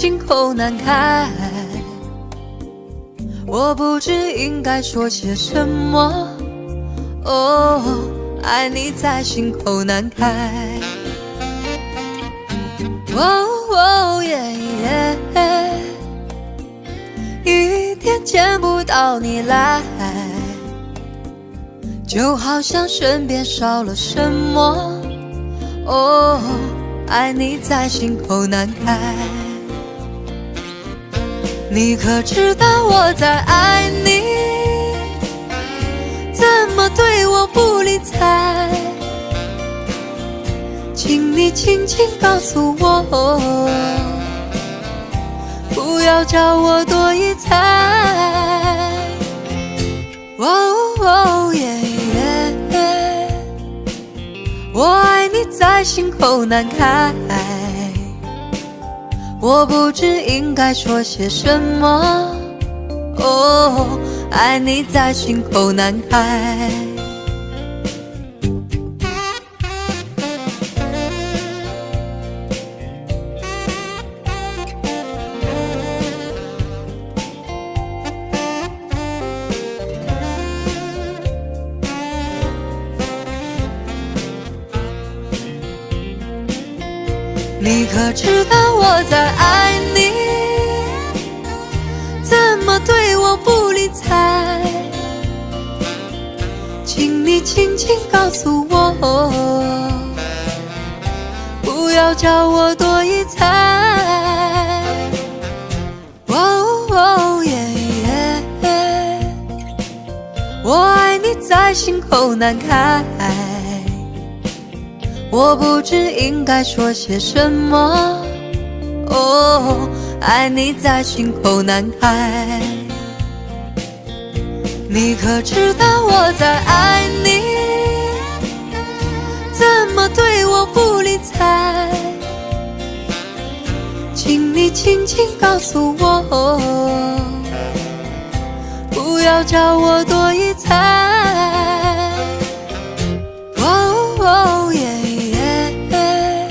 心口难开，我不知应该说些什么。哦，爱你在心口难开。哦耶耶，一天见不到你来，就好像身边少了什么。哦，爱你在心口难开。你可知道我在爱你？怎么对我不理睬？请你轻轻告诉我，不要叫我多一猜。哦耶耶，我爱你在心口难开，我不知应该说些什么。哦，爱你在心口难开。你可知道我在爱你？怎么对我不理睬？请你轻轻告诉我，不要叫我多一猜。哦耶耶，我爱你在心口难开，我不知应该说些什么。哦，爱你在心口难开。你可知道我在爱你？怎么对我不理睬？请你轻轻告诉我，不要叫我多一猜。哦耶耶，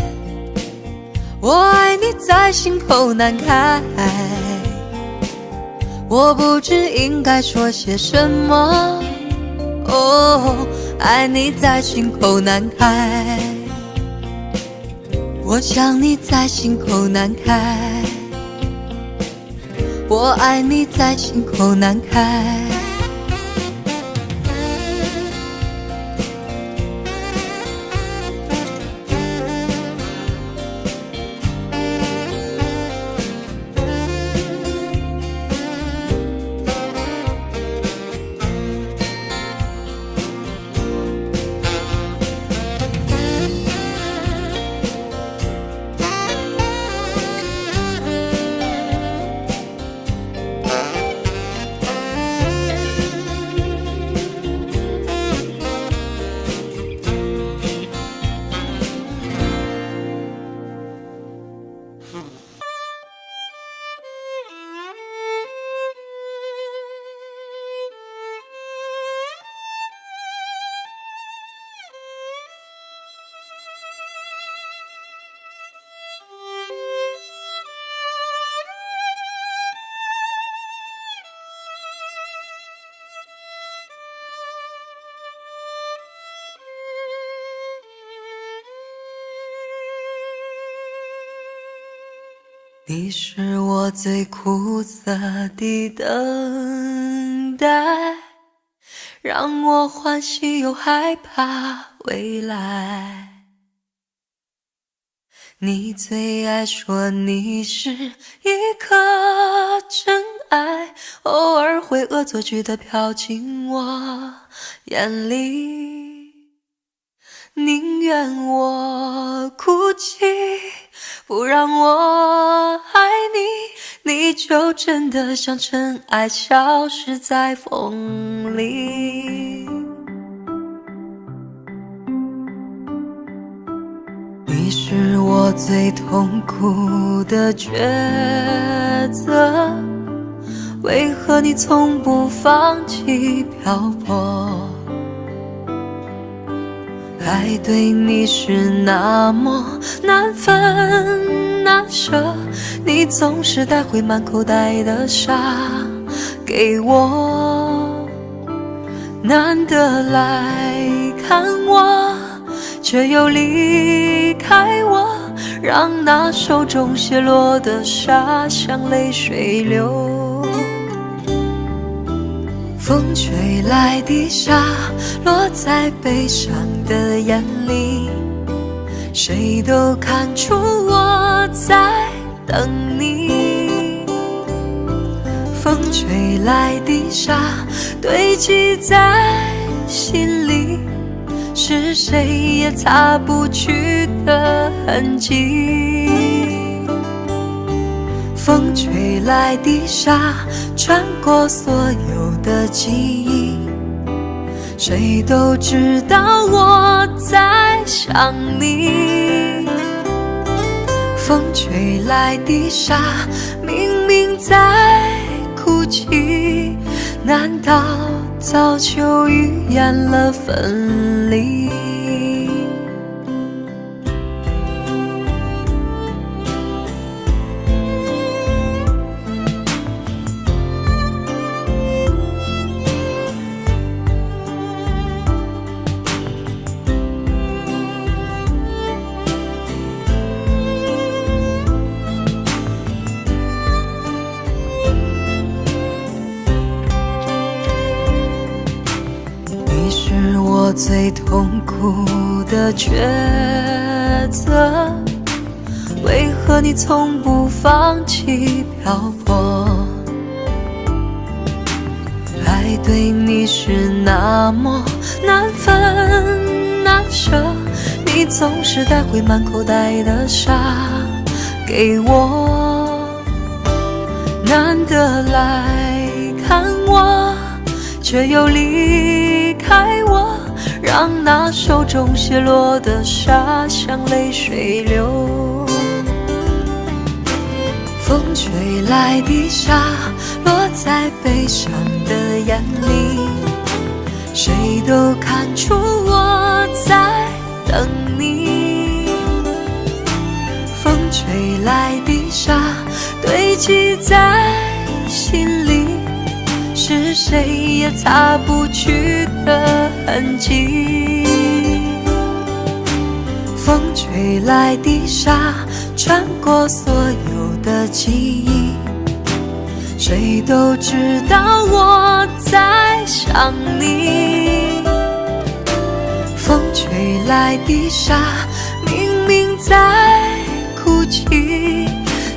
我爱你在心口难开，我不知应该说些什么。哦，爱你在心口难开，我想你在心口难开，我爱你在心口难开。你是我最苦涩的等待，让我欢喜又害怕未来。你最爱说你是一颗真爱，偶尔会恶作剧地飘进我眼里，宁愿我哭泣，不让我爱你，你就真的像尘埃消失在风里。你是我最痛苦的抉择，为何你从不放弃漂泊？爱对你是那么难分难舍，你总是带回满口袋的沙给我，难得来看我，却又离开我，让那手中泻落的沙像泪水流。风吹来的沙落在悲伤的眼里，谁都看出我在等你。风吹来的沙堆积在心里，是谁也擦不去的痕迹。风吹来的沙穿过所有的记忆，谁都知道我在想你。风吹来的沙明明在哭泣，难道早就预言了分离？我最痛苦的抉择，为何你从不放弃漂泊？爱对你是那么难分难舍，你总是带回满口袋的沙给我，难得来看我，却又离开我，让那手中泻落的沙像泪水流。风吹来的沙落在悲伤的眼里，谁都看出我在等你。风吹来的沙堆积在心里，是谁也擦不去的痕迹。风吹来的沙穿过所有的记忆，谁都知道我在想你。风吹来的沙明明在哭泣，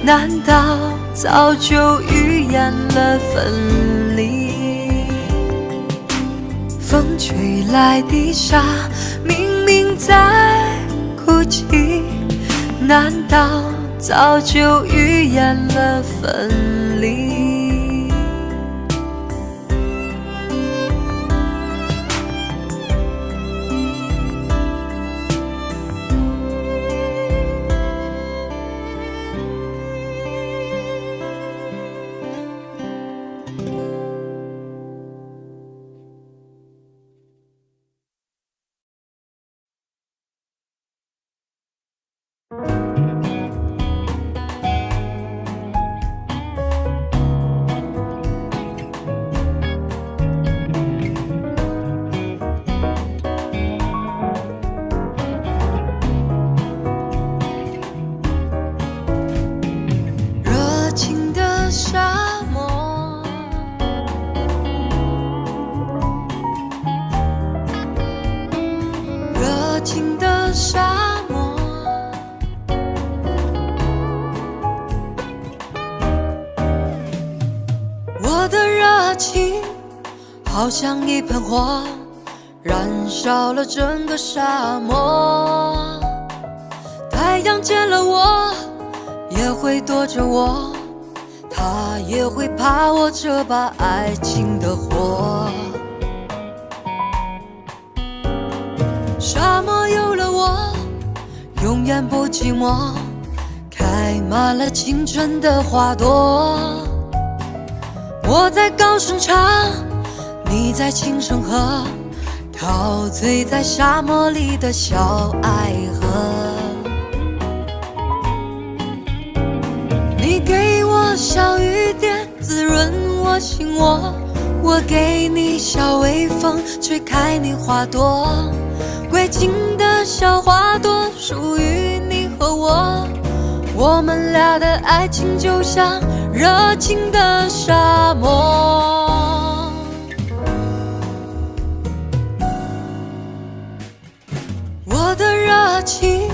难道早就预言了分离？风吹来的沙明明在哭泣，难道早就预言了分离？好像一盆火，燃烧了整个沙漠。太阳见了我，也会躲着我，它也会怕我这把爱情的火。沙漠有了我，永远不寂寞，开满了青春的花朵。我在高声唱，你在轻声和，陶醉在沙漠里的小爱河。你给我小雨点，滋润我心窝，我给你小微风，吹开你花朵。归情的小花朵属于你和我，我们俩的爱情就像热情的沙漠。我的热情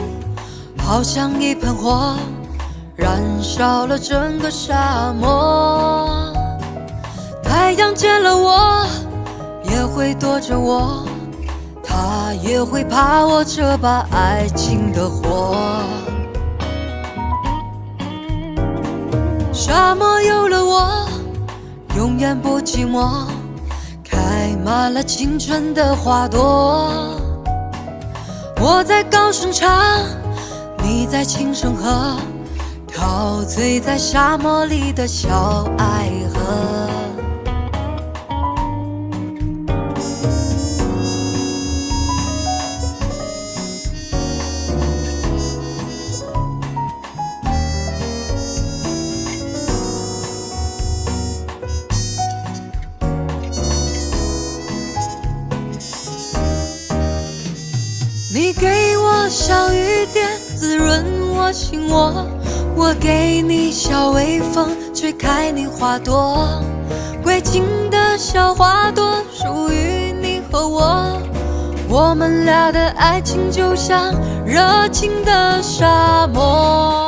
好像一盆火，燃烧了整个沙漠。太阳见了我也会躲着我，他也会怕我这把爱情的火。沙漠有了我永远不寂寞，开满了青春的花朵。我在高声唱，你在轻声和，陶醉在沙漠里的小爱河。你给我小雨点，滋润我心窝，我给你小微风，吹开你花朵。归情的小花朵属于你和我，我们俩的爱情就像热情的沙漠。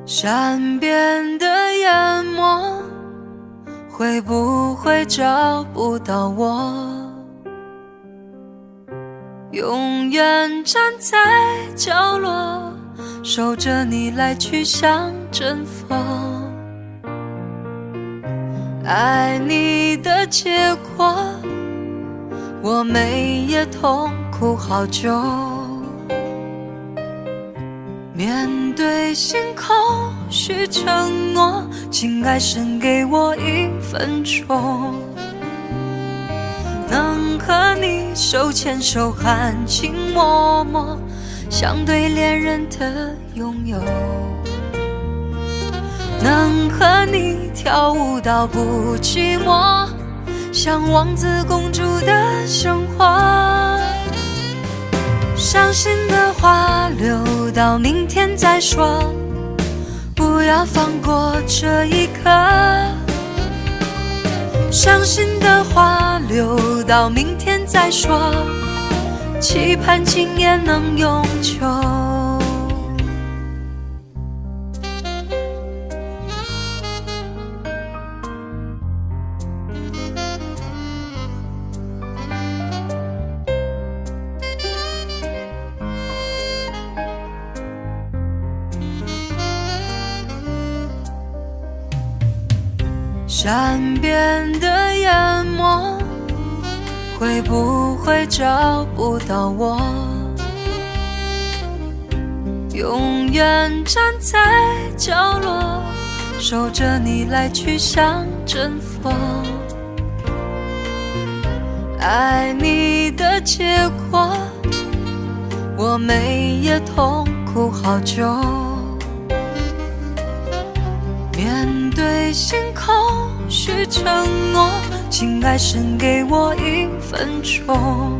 山边的淹没，会不会找不到我？永远站在角落，守着你来去像阵风。爱你的结果，我每夜痛苦好久。面对星空许承诺，请爱神给我1分钟，能和你手牵手含情脉脉，像对恋人的拥有，能和你跳舞到不寂寞，像王子公主的生活。伤心的话留到明天再说，不要放过这一刻。伤心的话留到明天再说，期盼今夜能永久。山边的淹没，会不会找不到我？永远站在角落，守着你来去像阵风。爱你的结果，我每夜痛苦好久。面对星空许承诺，请爱神给我1分钟，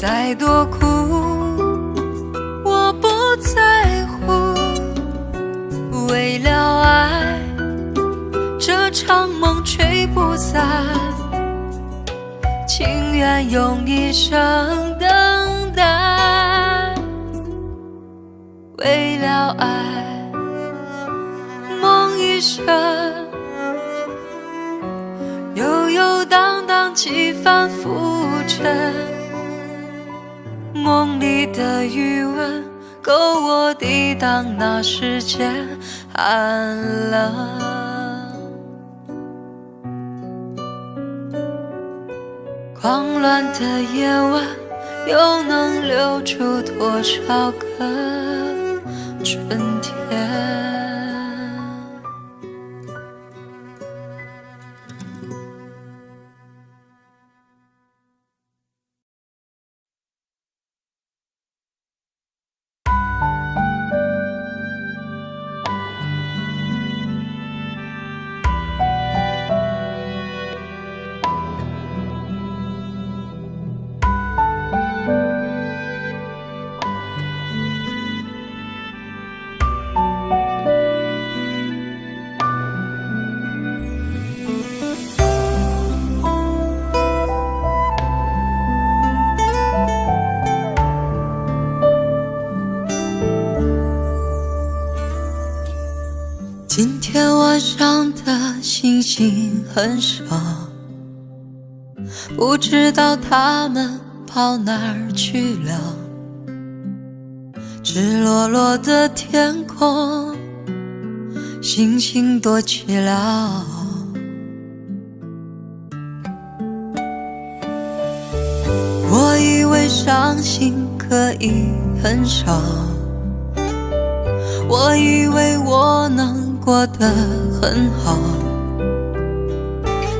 再多苦我不在乎，为了爱这场梦吹不散，情愿用一生等待，为了爱梦一生悠悠荡荡几番浮沉，梦里的余温够我抵挡那世间寒冷。狂乱的夜晚又能留住多少个春天？今天晚上的星星很少，不知道他们跑哪儿去了。赤裸裸的天空，星星多寂寥。我以为伤心可以很少，我以为我能过得很好，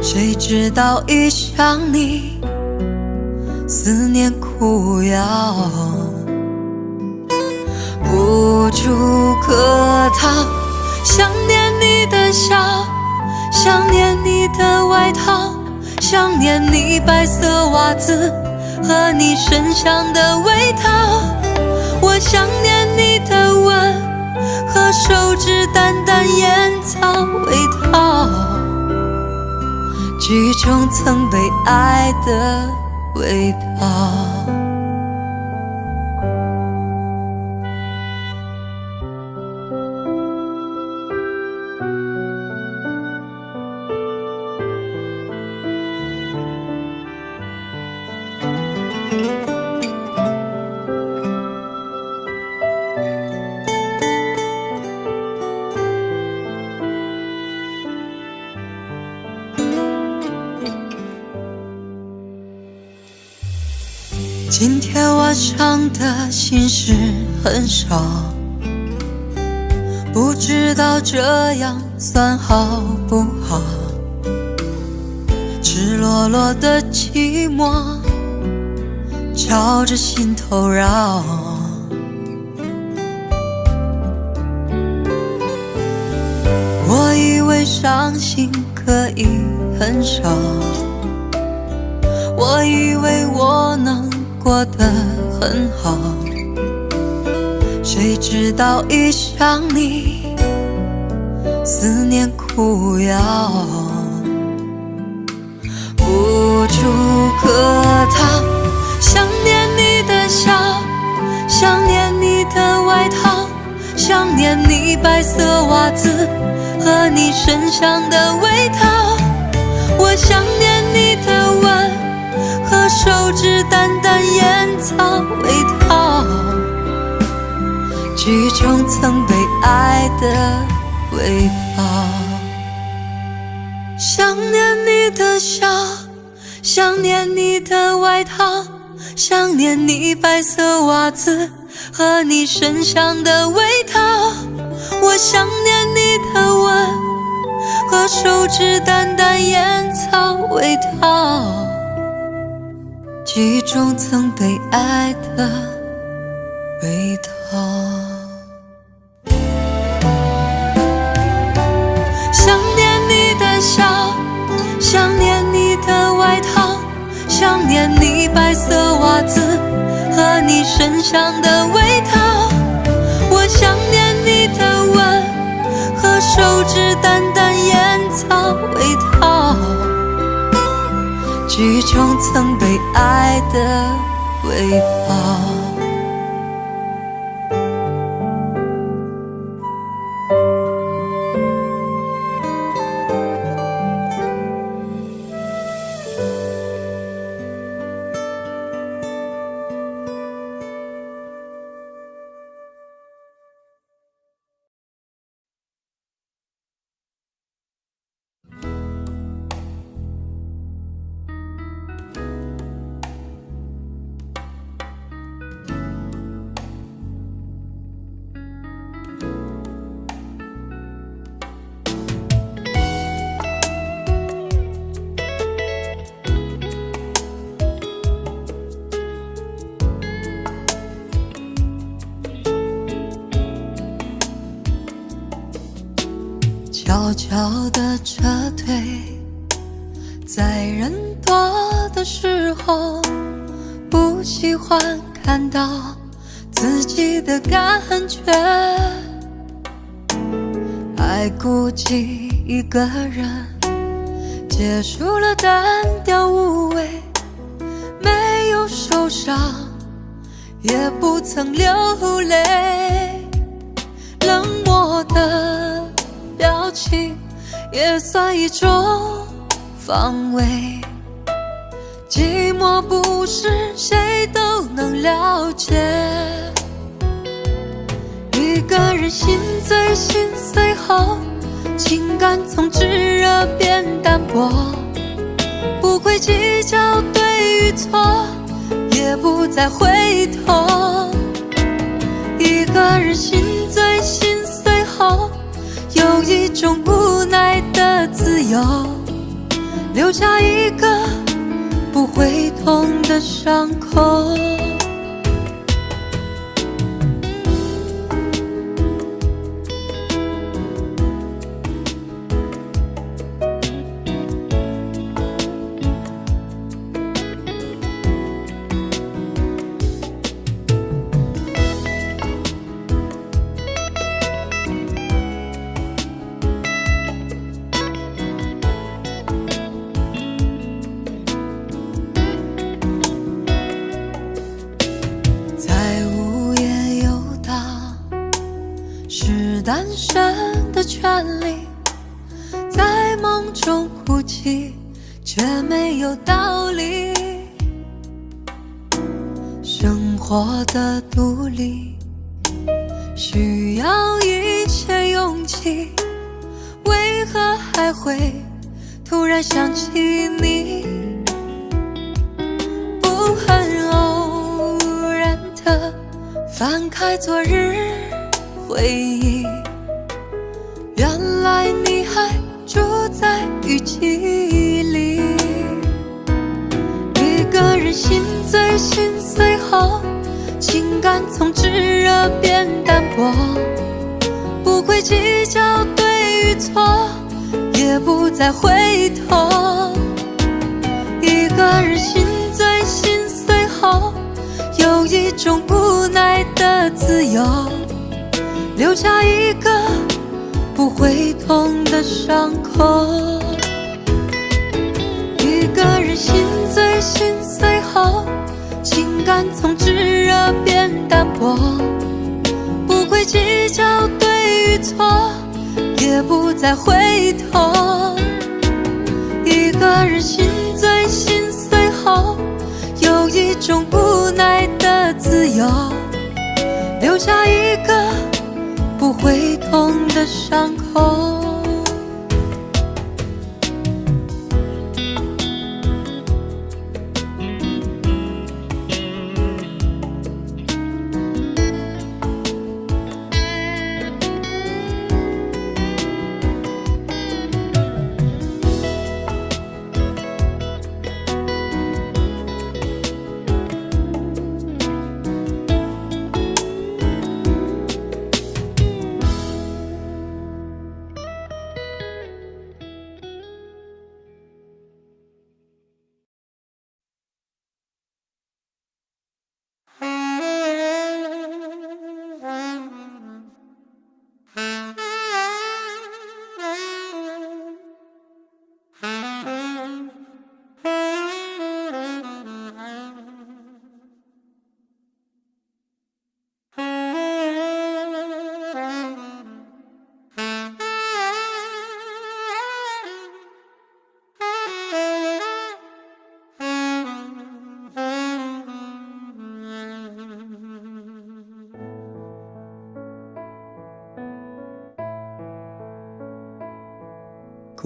谁知道一想你，思念苦药，无处可逃。想念你的笑，想念你的外套，想念你白色袜子和你身上的味道。我想念你的吻和手指淡淡烟草味道，记忆中曾被爱的味道。今天晚上的心事很少，不知道这样算好不好。赤裸裸的寂寞朝着心头绕，我以为伤心可以很少，我以为我能过得很好，谁知道一想你，思念苦药，无处可逃。想念你的笑，想念你的外套，想念你白色袜子和你身上的味道。我想念你的吻和手指淡淡烟草味道，记忆中曾被爱的味道。想念你的笑，想念你的外套，想念你白色袜子和你身上的味道。我想念你的吻和手指淡淡烟草味道，记忆中曾被爱的味道。想念你的笑，想念你的外套，想念你白色袜花籽和你身上的味道，我想念你的吻和手指淡淡烟草味道，记忆中曾被爱的味道。悄悄地撤退，在人多的时候，不喜欢看到自己的感觉，还顾忌一个人，结束了单调无味，没有受伤，也不曾流泪，冷漠的表情也算一种防卫，寂寞不是谁都能了解，一个人心醉心碎后，情感从炙热变淡薄，不会计较对与错，也不再回头，一个人心醉心碎后，有一种无奈的自由，留下一个不会痛的伤口。单身的权利，在梦中哭泣，却没有道理。生活的独立，需要一切勇气，为何还会突然想起你？不很偶然的翻开昨日回忆，原来你还住在雨季里，一个人心醉心碎后，情感从炙热变淡薄，不会计较对与错，也不再回头，一个人心醉心碎后，有一种无奈的自由，留下一个不会痛的伤口，一个人心醉心碎后，情感从炙热变淡薄，不会计较对与错，也不再回头，一个人心醉心碎后，有一种无奈的自由，留下一个不会痛的伤口。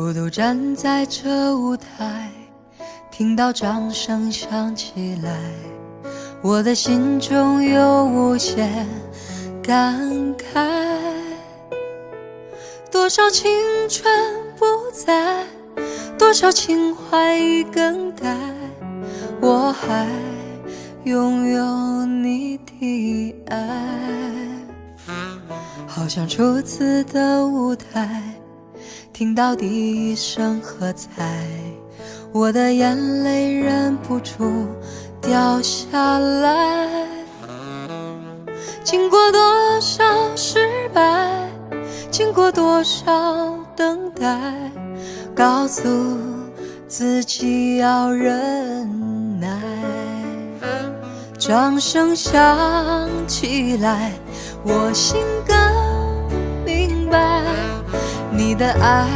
孤独站在这舞台，听到掌声响起来，我的心中有无限感慨。多少青春不在，多少情怀已更改，我还拥有你的爱。好像初次的舞台，听到第一声喝彩，我的眼泪忍不住掉下来。经过多少失败，经过多少等待，告诉自己要忍耐。掌声响起来，我心更明白，你的爱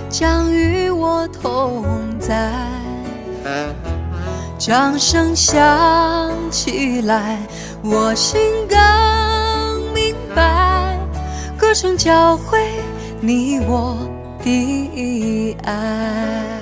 将与我同在。掌声响起来，我心更明白，歌声教会你我的爱。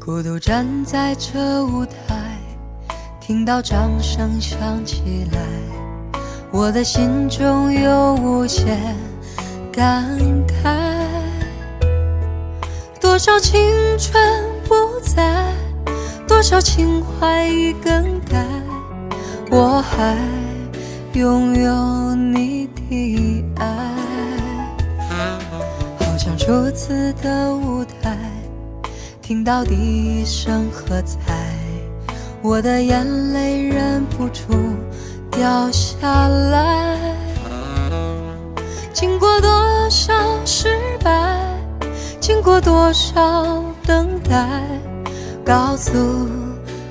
孤独站在这舞台，听到掌声响起来，我的心中有无限感慨。多少青春不在，多少情怀已更改，我还拥有你的爱。好像初次的舞台，听到第一声喝彩，我的眼泪忍不住掉下来。经过多少失败，经过多少等待，告诉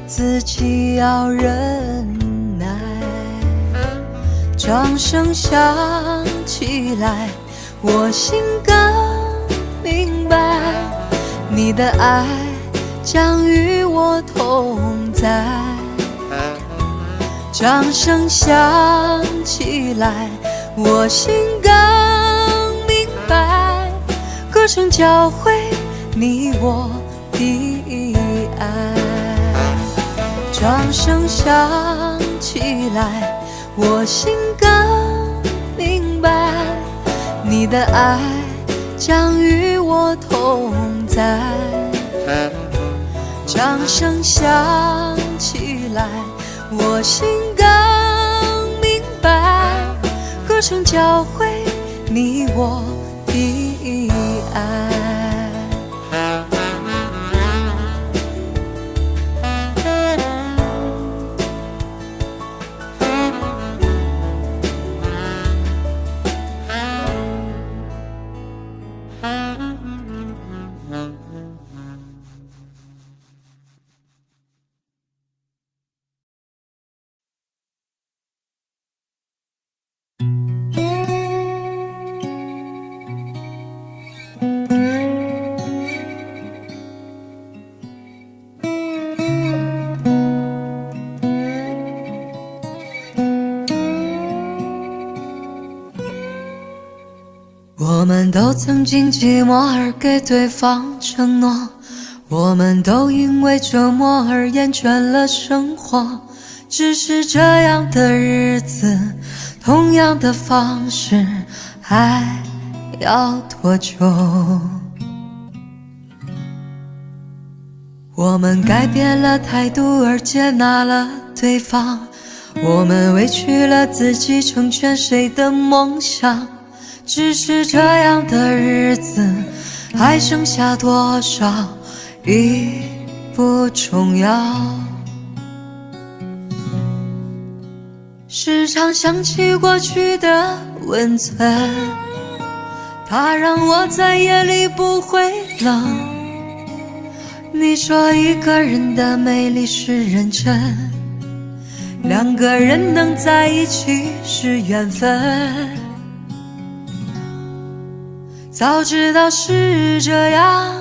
自己要忍耐。掌声响起来，我心更明白，你的爱将与我同在。掌声响起来，我心更明白，歌声教会你我的爱。掌声响起来，我心更明白，你的爱将与我同在。掌声响起来，我心更明白，歌声教会你我的爱。我们都曾经寂寞而给对方承诺，我们都因为折磨而厌倦了生活。只是这样的日子，同样的方式，还要多久？我们改变了态度而接纳了对方，我们委屈了自己成全谁的梦想。只是这样的日子，还剩下多少已不重要。时常想起过去的温存，它让我在夜里不会冷。你说一个人的美丽是认真，两个人能在一起是缘分。早知道是这样，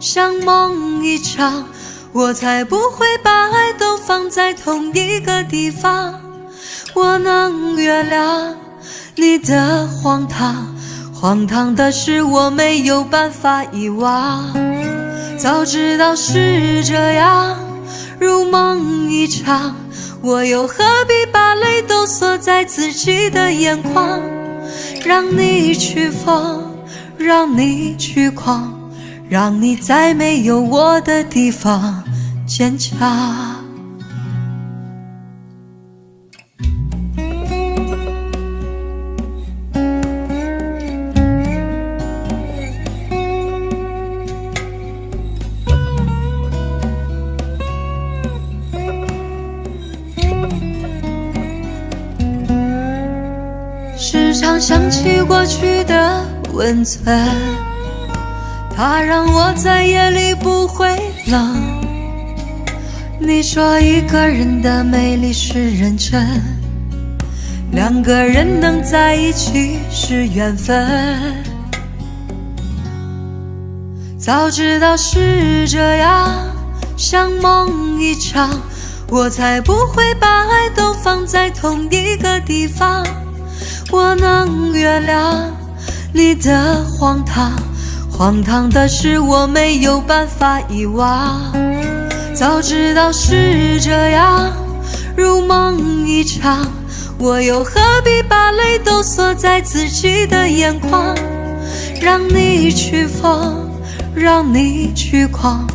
像梦一场，我才不会把爱都放在同一个地方。我能原谅你的荒唐，荒唐的是我没有办法遗忘。早知道是这样，如梦一场，我又何必把泪都锁在自己的眼眶。让你去疯，让你去狂，让你在没有我的地方坚强。时常想起过去的温存，它让我在夜里不会冷。你说一个人的美丽是认真，两个人能在一起是缘分。早知道是这样，像梦一场，我才不会把爱都放在同一个地方。我能原谅你的荒唐，荒唐的是我没有办法遗忘。早知道是这样，如梦一场，我又何必把泪都锁在自己的眼眶。让你去疯，让你去狂，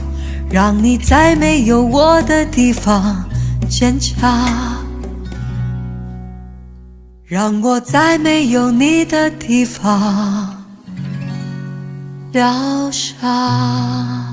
让你在没有我的地方坚强。让我在没有你的地方疗伤。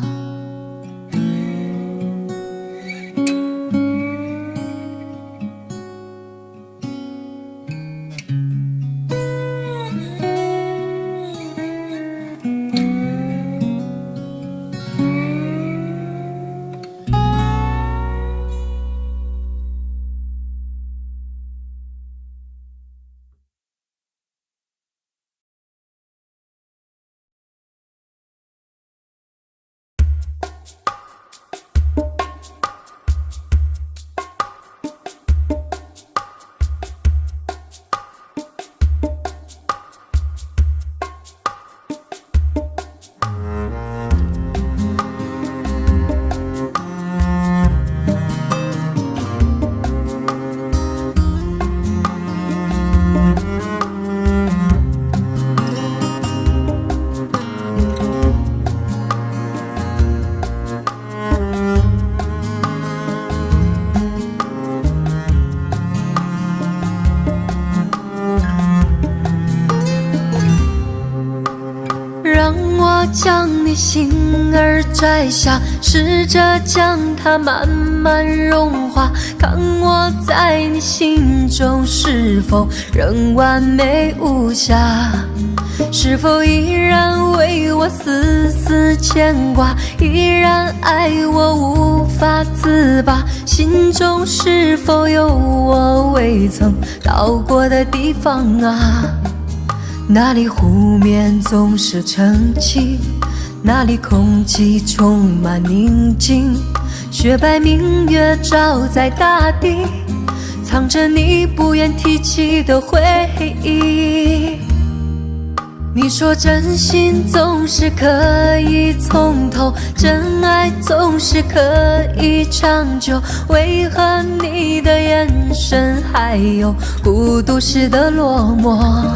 将你心儿摘下，试着将它慢慢融化，看我在你心中是否仍完美无瑕，是否依然为我丝丝牵挂，依然爱我无法自拔，心中是否有我未曾到过的地方啊？那里湖面总是澄清，那里空气充满宁静，雪白明月照在大地，藏着你不愿提起的回忆。你说真心总是可以从头，真爱总是可以长久，为何你的眼神还有孤独时的落寞？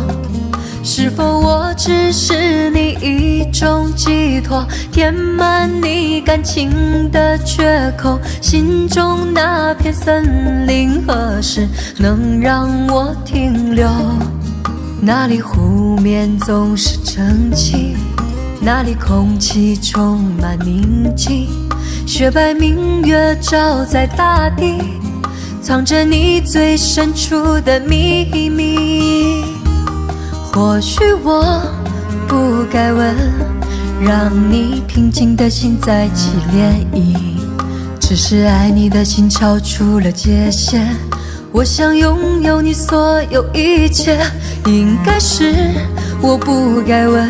是否我只是你一种寄托，填满你感情的缺口？心中那片森林何时能让我停留？那里湖面总是澄清，那里空气充满宁静，雪白明月照在大地，藏着你最深处的秘密。或许我不该问，让你平静的心再起涟漪。只是爱你的心超出了界限，我想拥有你所有一切。应该是我不该问，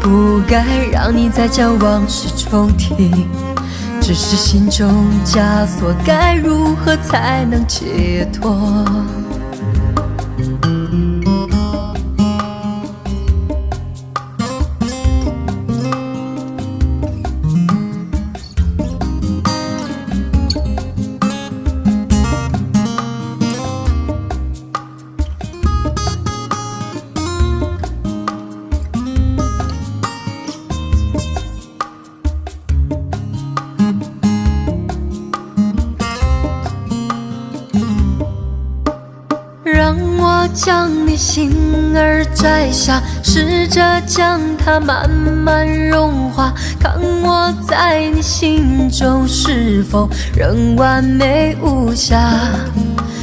不该让你再将往事重提。只是心中枷锁，该如何才能解脱？让我将你心儿摘下，试着将它慢慢融化，看我在你心中是否仍完美无瑕，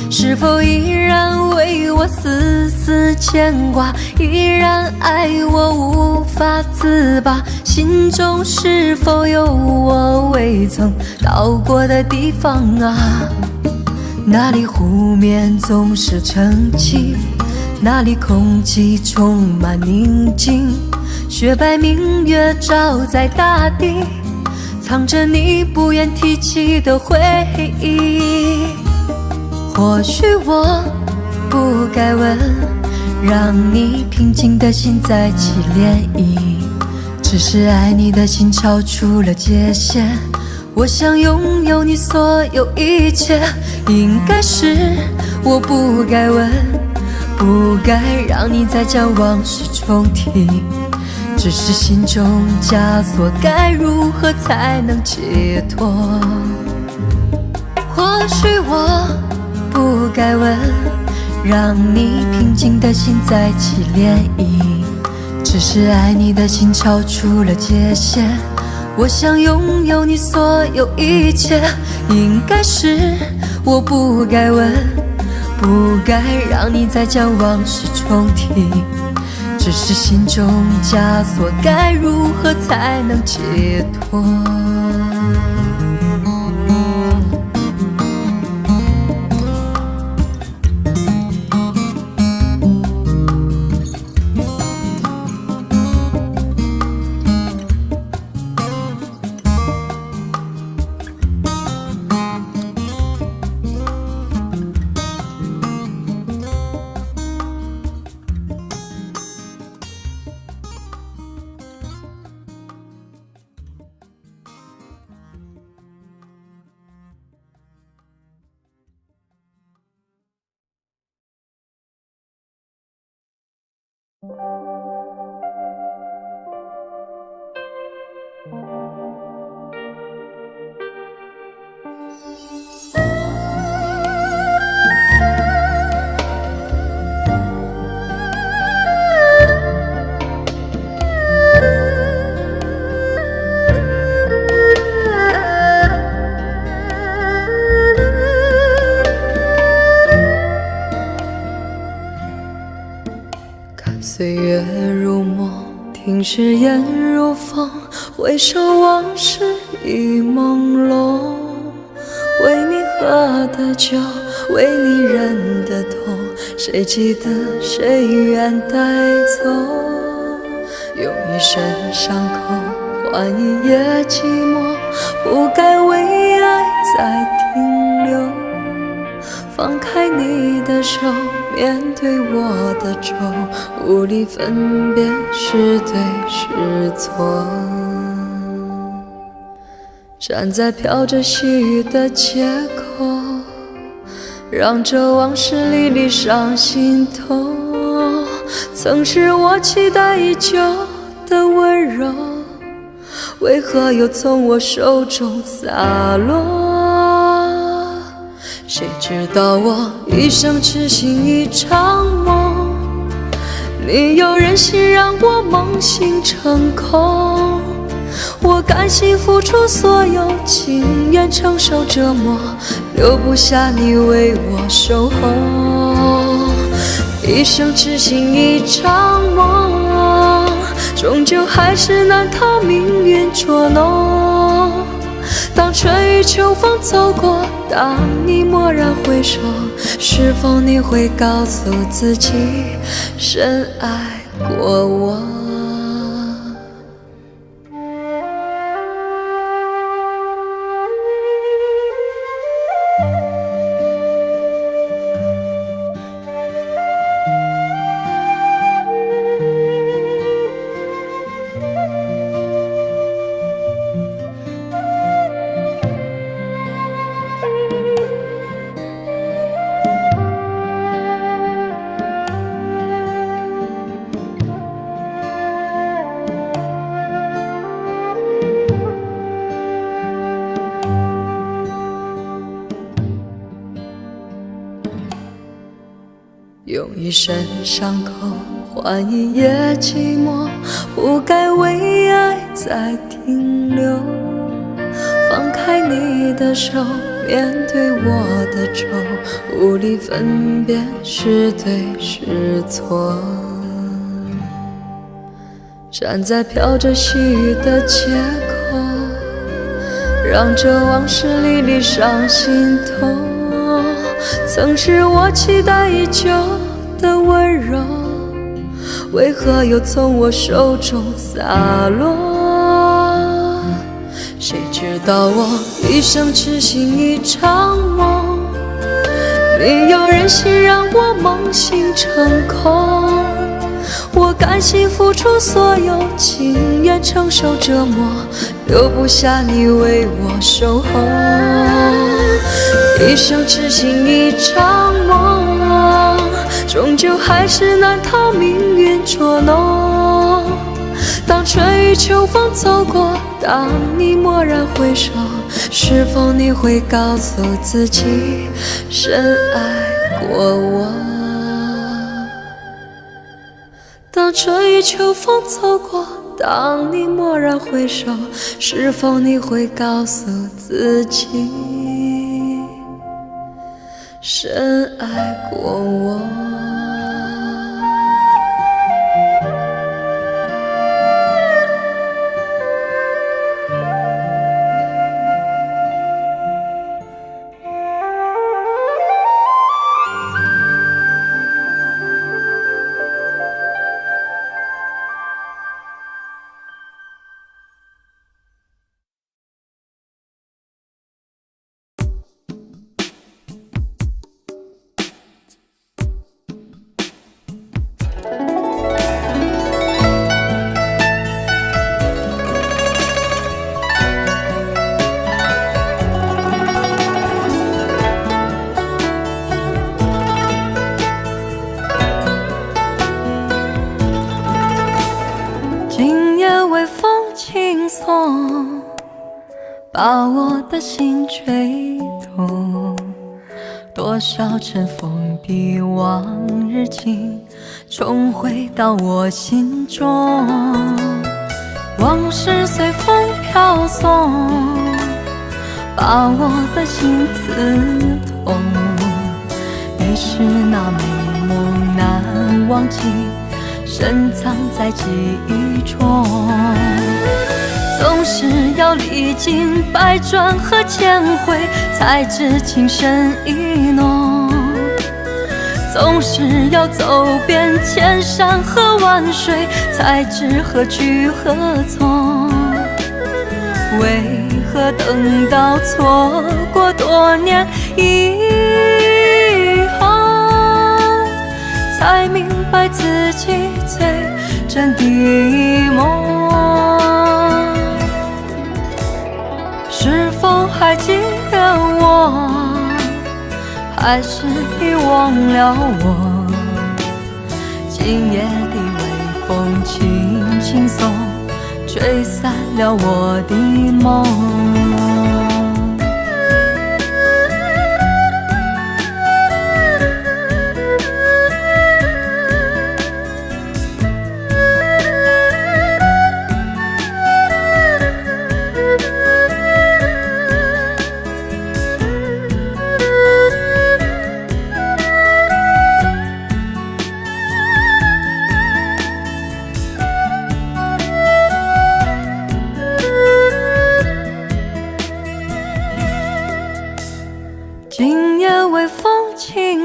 是否依然为我丝丝牵挂，依然爱我无法自拔，心中是否有我未曾到过的地方啊？那里湖面总是澄清，那里空气充满宁静，雪白明月照在大地，藏着你不愿提起的回忆。或许我不该问，让你平静的心再起涟漪。只是爱你的心超出了界限，我想拥有你所有一切。应该是我不该问，不该让你再将往事重提。只是心中枷锁，该如何才能解脱？或许我不该问，让你平静的心再起涟漪。只是爱你的心超出了界限，我想拥有你所有一切。应该是我不该问，不该让你再将往事重提。只是心中枷锁，该如何才能解脱？岁月如梦，听誓言如风，回首往事已朦胧。为你喝的酒，为你忍的痛，谁记得谁愿带走？用一生伤口换一夜寂寞，不该为爱再停留。放开你的手，面对我的愁，无力分辨是对是错。站在飘着细雨的街口，让这往事历历上心头。曾是我期待已久的温柔，为何又从我手中洒落？谁知道我一生痴心一场梦，你又任性让我梦醒成空。我甘心付出所有，情愿承受折磨，留不下你为我守候。一生痴心一场梦，终究还是难逃命运捉弄。当春雨秋风走过，当你蓦然回首，是否你会告诉自己深爱过我？用一生伤口换一夜寂寞，不该为爱再停留。放开你的手，面对我的愁，无力分辨是对是错。站在飘着细雨的街口，让这往事历历上心头。曾是我期待已久的温柔，为何又从我手中洒落？谁知道我一生痴心一场梦，没有人心让我梦醒成空。我甘心付出所有，情愿承受折磨，留不下你为我守候。一生痴心一场梦，终究还是难逃命运捉弄。当春雨秋风走过，当你蓦然回首，是否你会告诉自己深爱过我？当春雨秋风走过，当你蓦然回首，是否你会告诉自己深爱过我？把我的心吹动，多少尘封的往日情重回到我心中，往事随风飘送，把我的心刺痛。你是那美梦难忘记，深藏在记忆中，总是要历经百转和千回，才知情深意浓。总是要走遍千山和万水，才知何去何从。为何等到错过多年以后，才明白自己最真的梦？是否还记得我，还是已忘了我？今夜的微风轻轻送，吹散了我的梦。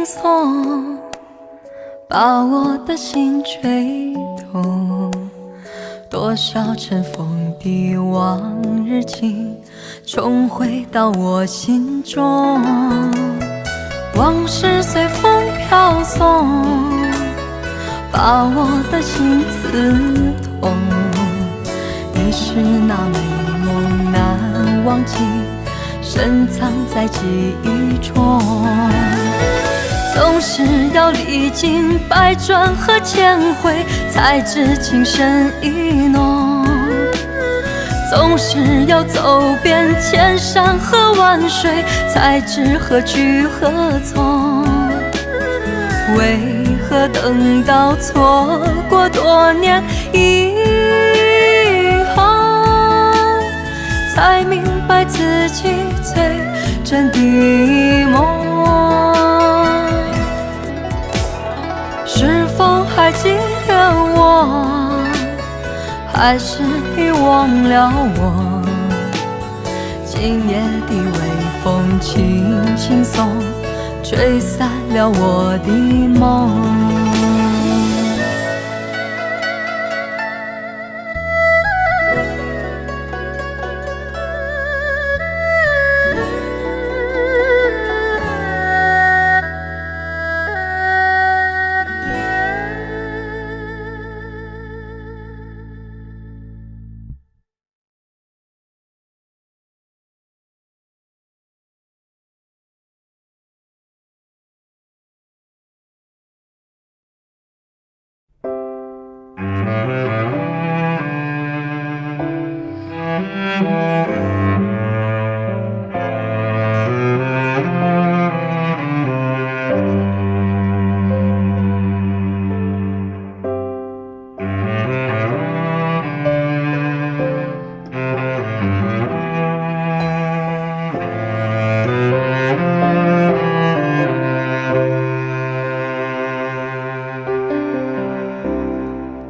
松，把我的心吹动。多少尘封的往日情，重回到我心中。往事随风飘送，把我的心刺痛。你是那美梦难忘记，深藏在记忆中。总是要历经百转和千回，才知情深意浓。总是要走遍千山和万水，才知何去何从。为何等到错过多年以后，才明白自己最真的梦？是否还记得我，还是遗忘了我？今夜的微风轻轻送，吹散了我的梦。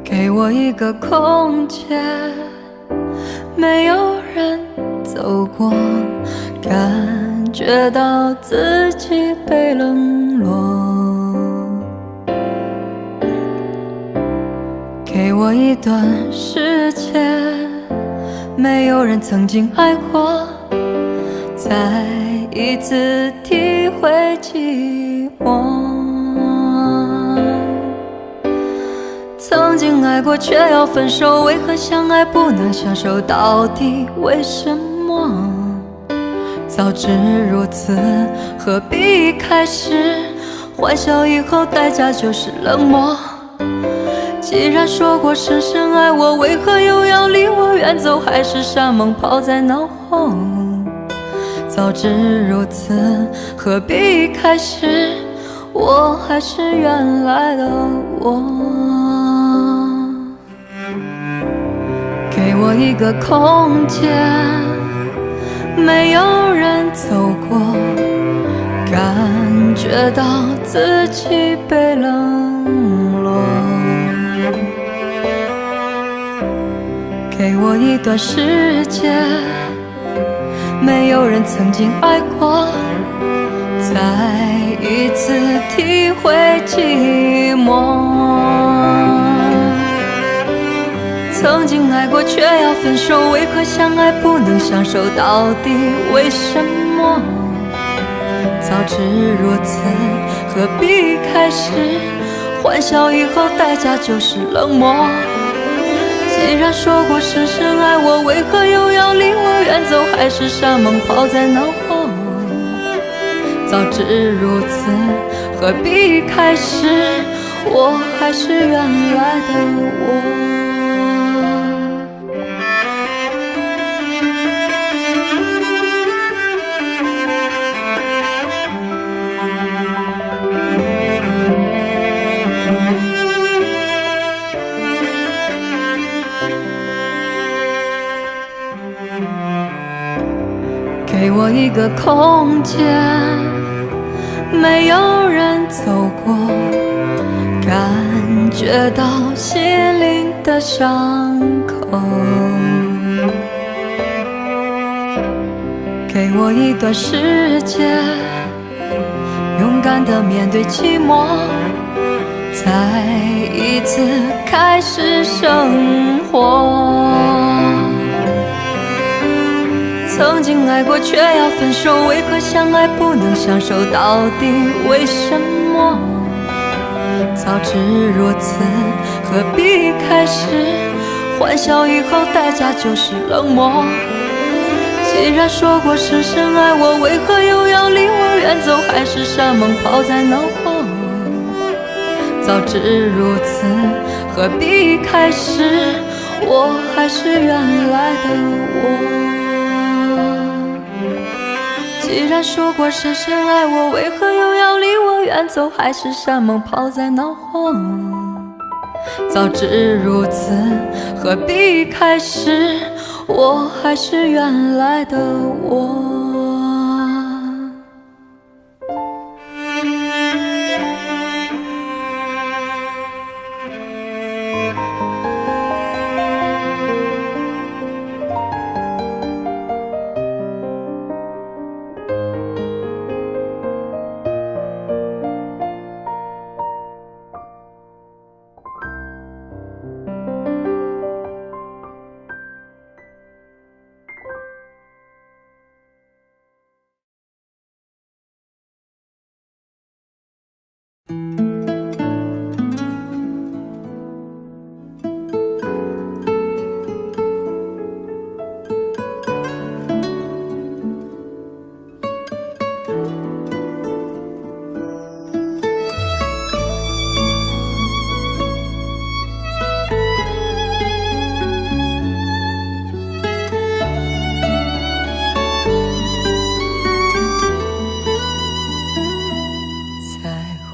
给我一个空间，没有人走过，感觉到自己被冷落。给我一段时间，没有人曾经爱过，再一次体会寂寞。曾经爱过却要分手，为何相爱不能相守？到底为什么？早知如此，何必开始？欢笑以后代价就是冷漠。既然说过深深爱我，为何又要离我远走？还是山盟抛在脑后？早知如此，何必开始？我还是原来的我。给我一个空间，没有人走过，感觉到自己被冷落。给我一段时间，没有人曾经爱过，再一次体会寂寞。曾经爱过却要分手，为何相爱不能相守？到底为什么？早知如此，何必开始？欢笑以后代价就是冷漠。既然说过深深爱我，为何又要离我远走？还是山盟抛在脑后？早知如此，何必开始？我还是原来的我。给我一个空间，没有人走过，感觉到心灵的伤口。给我一段时间，勇敢地面对寂寞，再一次开始生活。曾经爱过却要分手，为何相爱不能相守？到底为什么？早知如此，何必开始？欢笑以后代价就是冷漠。既然说过深深爱我，为何又要离我远走？海誓山盟抛在脑后。早知如此，何必开始？我还是原来的我。既然说过深深爱我，为何又要离我远走？海誓山盟抛在脑后。早知如此，何必开始？我还是原来的我。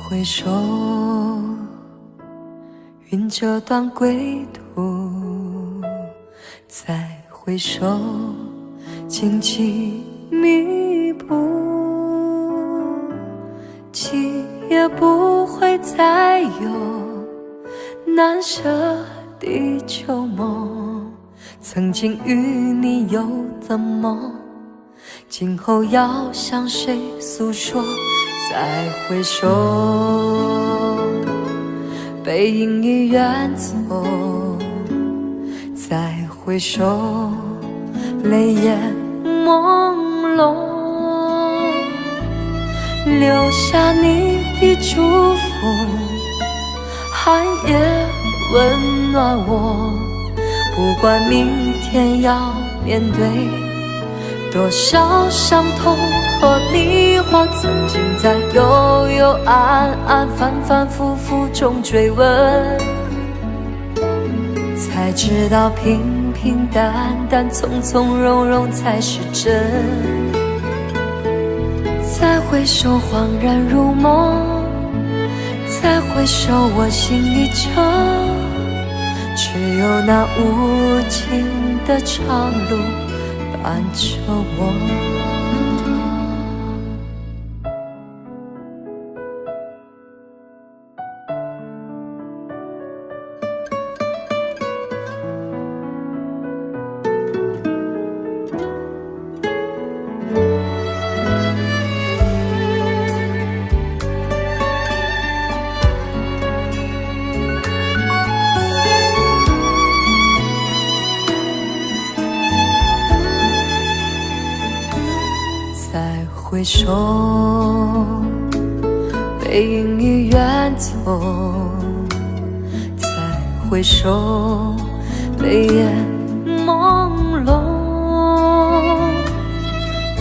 回首，云遮断归途，再回首，荆棘密布，记也不会再有难舍的旧梦。曾经与你有的梦，今后要向谁诉说？再回首，背影已远走。再回首，泪眼朦胧，留下你的祝福，寒夜温暖我。不管明天要面对多少伤痛和迷惘，曾经在幽幽暗暗、反反复复中追问，才知道平平淡淡、从从容容才是真。再回首，恍然如梦；再回首，我心已沉。只有那无尽的长路伴着我。回首，背影已远走。再回首，泪眼朦胧，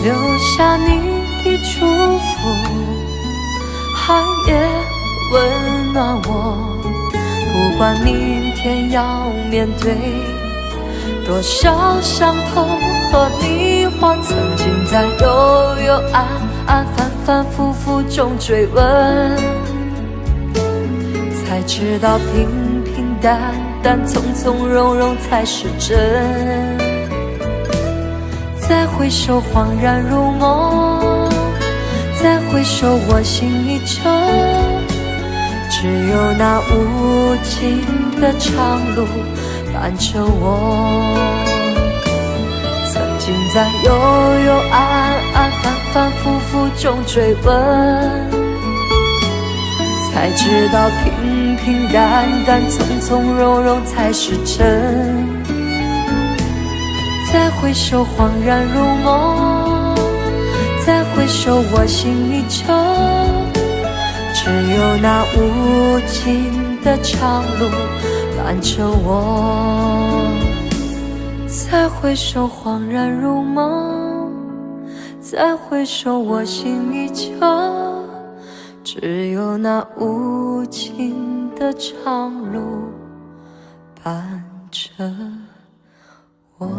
留下你的祝福，寒夜温暖我。不管明天要面对多少伤痛和迷惘，曾经在幽幽暗暗、反反复复中追问，才知道平平淡淡、从从容容才是真。再回首，恍然如梦；再回首，我心已沉。只有那无尽的长路伴着我。曾经在幽幽暗暗、反反复复中追问，才知道平平淡淡、从从容容才是真。再回首，恍然如梦；再回首，我心依旧。只有那无尽的长路伴着我。再回首，恍然如梦；再回首，我心依旧。只有那无尽的长路伴着我。